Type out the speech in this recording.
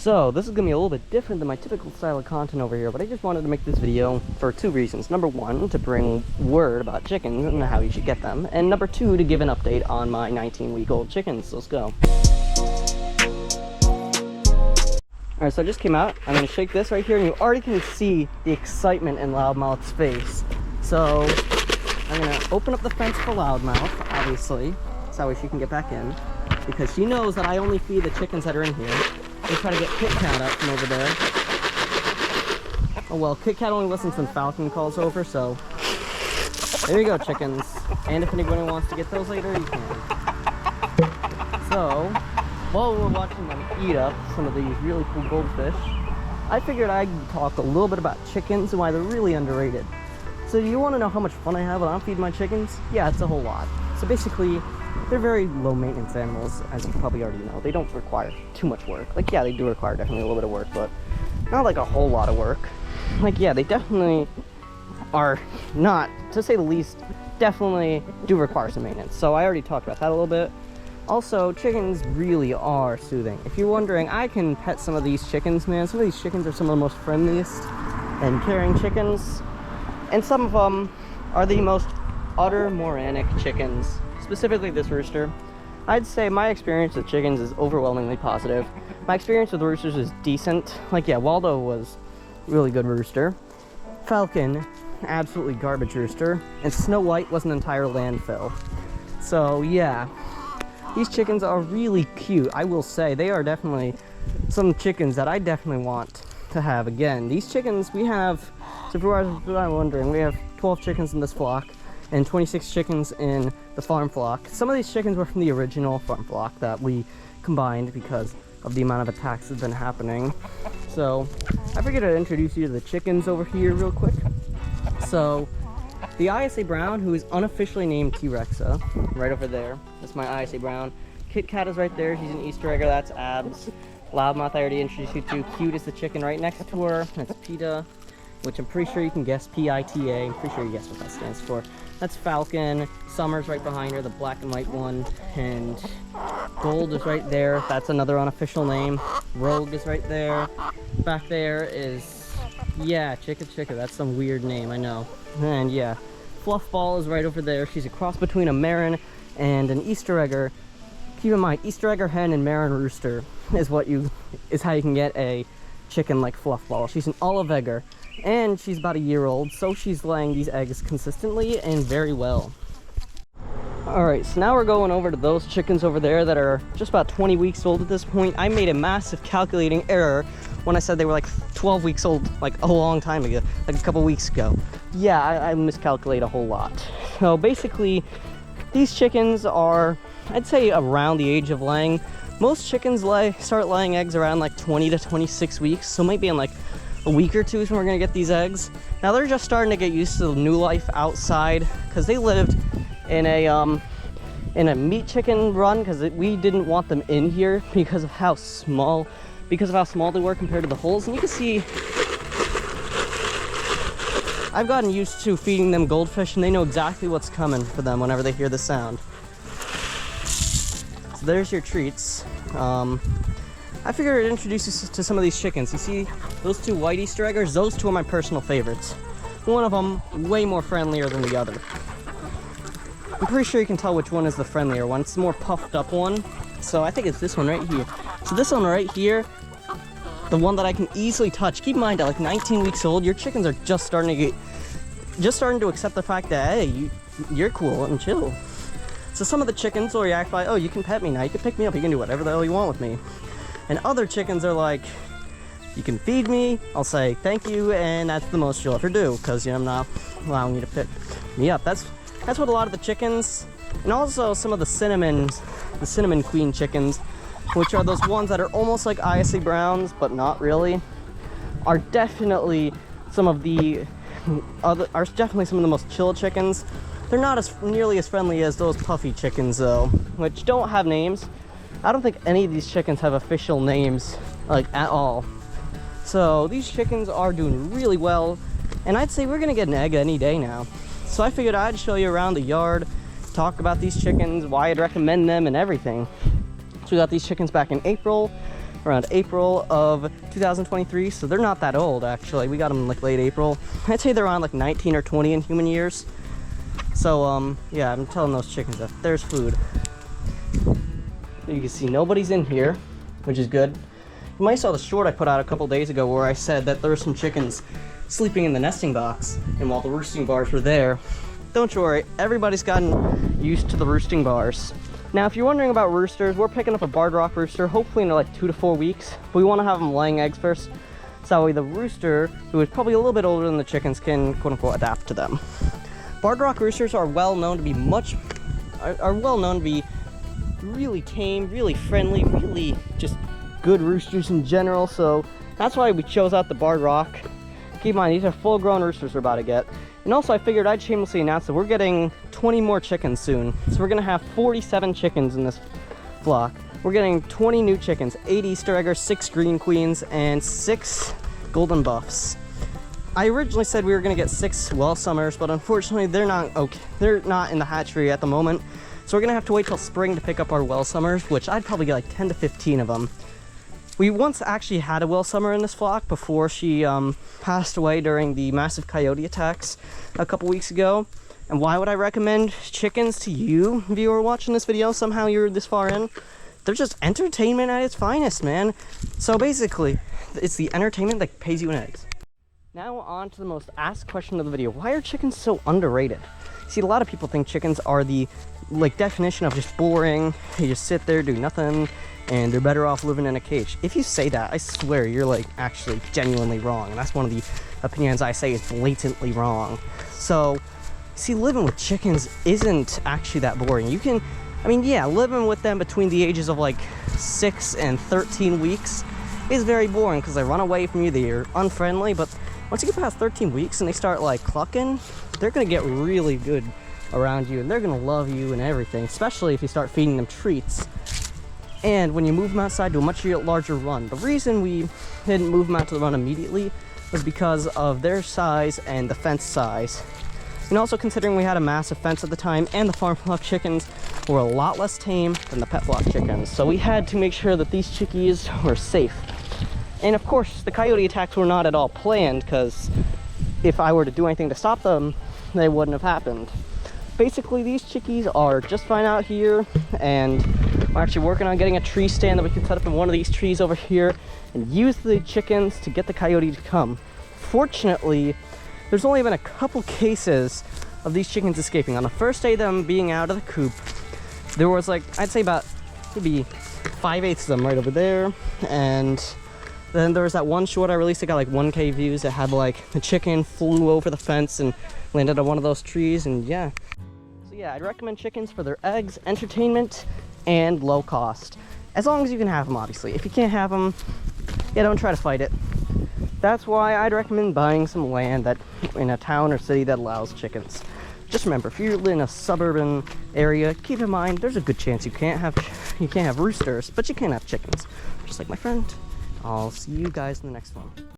So this is gonna be a little bit different than my typical style of content over here, but I just wanted to make this video for two reasons. Number one, to bring word about chickens and how you should get them, and number two, to give an update on my 19-week-old chickens. Let's go. Alright, so I just came out. I'm gonna shake this right here, and you already can see the excitement in Loudmouth's face. So I'm gonna open up the fence for Loudmouth, obviously, so she can get back in, because she knows that I only feed the chickens that are in here. They try to get Kit Kat out from over there. Oh well, Kit Kat only listens when Falcon calls over, so there you go, chickens. And if anybody wants to get those later, you can. So while we're watching them eat up some of these really cool goldfish, I figured I'd talk a little bit about chickens and why they're really underrated. So you want to know how much fun I have when I'm feeding my chickens? Yeah, it's a whole lot. So basically, they're very low maintenance animals, as you probably already know. They don't require too much work. Like, yeah, they do require definitely a little bit of work, but not like a whole lot of work. Like, yeah, they definitely are not, to say the least, definitely do require some maintenance. So I already talked about that a little bit. Also, chickens really are soothing. If you're wondering, I can pet some of these chickens, man. Some of these chickens are some of the most friendliest and caring chickens. And some of them are the most utter moronic chickens. Specifically this rooster. I'd say my experience with chickens is overwhelmingly positive. My experience with roosters is decent. Like, yeah, Waldo was really good rooster. Falcon, absolutely garbage rooster. And Snow White was an entire landfill. So, yeah. These chickens are really cute. I will say, they are definitely some chickens that I definitely want to have again. These chickens, we have, so if you are wondering, we have 12 chickens in this flock and 26 chickens in the farm flock. Some of these chickens were from the original farm flock that we combined because of the amount of attacks that have been happening. So I figured I'd introduce you to the chickens over here real quick. So the ISA Brown, who is unofficially named T-Rexa, right over there. That's my ISA Brown. Kit Kat is right there. She's an Easter egger. That's Abs. Loudmouth I already introduced you to. Cute is the chicken right next to her. That's PETA, which I'm pretty sure you can guess. PITA. I'm pretty sure you guess what that stands for. That's Falcon. Summer's right behind her, the black and white one. And Gold is right there. That's another unofficial name. Rogue is right there. Back there is, yeah, Chicka. That's some weird name, I know. And yeah, Fluffball is right over there. She's a cross between a Marin and an Easter egger. Keep in mind, Easter egger hen and Marin rooster is how you can get a chicken like Fluffball. She's an olive egger. And she's about a year old, so she's laying these eggs consistently and very well. Alright, so now we're going over to those chickens over there that are just about 20 weeks old at this point. I made a massive calculating error when I said they were like 12 weeks old, like a long time ago, like a couple weeks ago. Yeah, I miscalculate a whole lot. So basically, these chickens are, I'd say, around the age of laying. Most chickens start laying eggs around like 20 to 26 weeks, so maybe in like a week or two is when we're gonna get these eggs. Now they're just starting to get used to the new life outside because they lived in a meat chicken run because we didn't want them in here because of how small they were compared to the holes. And you can see I've gotten used to feeding them goldfish, and they know exactly what's coming for them whenever they hear the sound. So there's your treats. I figured I'd introduce you to some of these chickens. You see those two white Easter eggers? Those two are my personal favorites. One of them way more friendlier than the other. I'm pretty sure you can tell which one is the friendlier one. It's the more puffed up one. So I think it's this one right here. So this one right here, the one that I can easily touch. Keep in mind, at like 19 weeks old, your chickens are just starting to accept the fact that, hey, you're cool and chill. So some of the chickens will react by, oh, you can pet me now, you can pick me up, you can do whatever the hell you want with me. And other chickens are like, you can feed me, I'll say thank you, and that's the most you'll ever do, because I'm not allowing you to pick me up. That's what a lot of the chickens, and also some of the cinnamon queen chickens, which are those ones that are almost like ISA Browns, but not really, are definitely some of the most chill chickens. They're not nearly as friendly as those puffy chickens though, which don't have names. I don't think any of these chickens have official names, like, at all. So these chickens are doing really well, and I'd say we're gonna get an egg any day now. So I figured I'd show you around the yard, talk about these chickens, why I'd recommend them, and everything. So we got these chickens back in April. around April of 2023, so they're not that old actually. We got them like late April. I'd say they're around like 19 or 20 in human years. So yeah, I'm telling those chickens that there's food. You can see nobody's in here, which is good. You might saw the short I put out a couple days ago where I said that there were some chickens sleeping in the nesting box, and while the roosting bars were there, don't you worry, everybody's gotten used to the roosting bars. Now, if you're wondering about roosters, we're picking up a Barred Rock rooster, hopefully in like 2 to 4 weeks. But we want to have them laying eggs first, so that way the rooster, who is probably a little bit older than the chickens, can quote unquote adapt to them. Barred Rock roosters are well known to be really tame, really friendly, really just good roosters in general. So that's why we chose out the Barred Rock. Keep in mind, these are full-grown roosters we're about to get. And also, I figured I'd shamelessly announce that we're getting 20 more chickens soon. So we're gonna have 47 chickens in this flock. We're getting 20 new chickens, 8 Easter eggers, 6 green queens, and 6 golden buffs. I originally said we were gonna get 6 well summers, but unfortunately they're not okay. They're not in the hatchery at the moment. So we're gonna have to wait till spring to pick up our well summers, which I'd probably get like 10 to 15 of them. We once actually had a well summer in this flock before she passed away during the massive coyote attacks a couple weeks ago. And why would I recommend chickens to you, viewer watching this video? Somehow you're this far in. They're just entertainment at its finest, man. So basically, it's the entertainment that pays you in eggs. Now on to the most asked question of the video. Why are chickens so underrated? See, a lot of people think chickens are the definition of just boring. They just sit there, do nothing, and they're better off living in a cage. If you say that, I swear you're like actually genuinely wrong. And that's one of the opinions I say is blatantly wrong. So, see, living with chickens isn't actually that boring. You can, I mean, yeah, living with them between the ages of like 6 and 13 weeks is very boring because they run away from you, they're unfriendly, but once you get past 13 weeks and they start like clucking, they're gonna get really good around you and they're gonna love you and everything, especially if you start feeding them treats. And when you move them outside to a much larger run. The reason we didn't move them out to the run immediately was because of their size and the fence size. And also considering we had a massive fence at the time and the farm flock chickens were a lot less tame than the pet flock chickens. So we had to make sure that these chickies were safe. And of course, the coyote attacks were not at all planned because if I were to do anything to stop them, they wouldn't have happened. Basically, these chickies are just fine out here, and we're actually working on getting a tree stand that we can set up in one of these trees over here and use the chickens to get the coyote to come. Fortunately, there's only been a couple cases of these chickens escaping. On the first day of them being out of the coop, there was like, I'd say about maybe 5/8 of them right over there, and then there was that one short I released that got like 1K views that had like the chicken flew over the fence and landed on one of those trees, and yeah. So yeah, I'd recommend chickens for their eggs, entertainment, and low cost. As long as you can have them, obviously. If you can't have them, yeah, don't try to fight it. That's why I'd recommend buying some land that in a town or city that allows chickens. Just remember, if you're in a suburban area, keep in mind there's a good chance you can't have roosters, but you can have chickens. Just like my friend. I'll see you guys in the next one.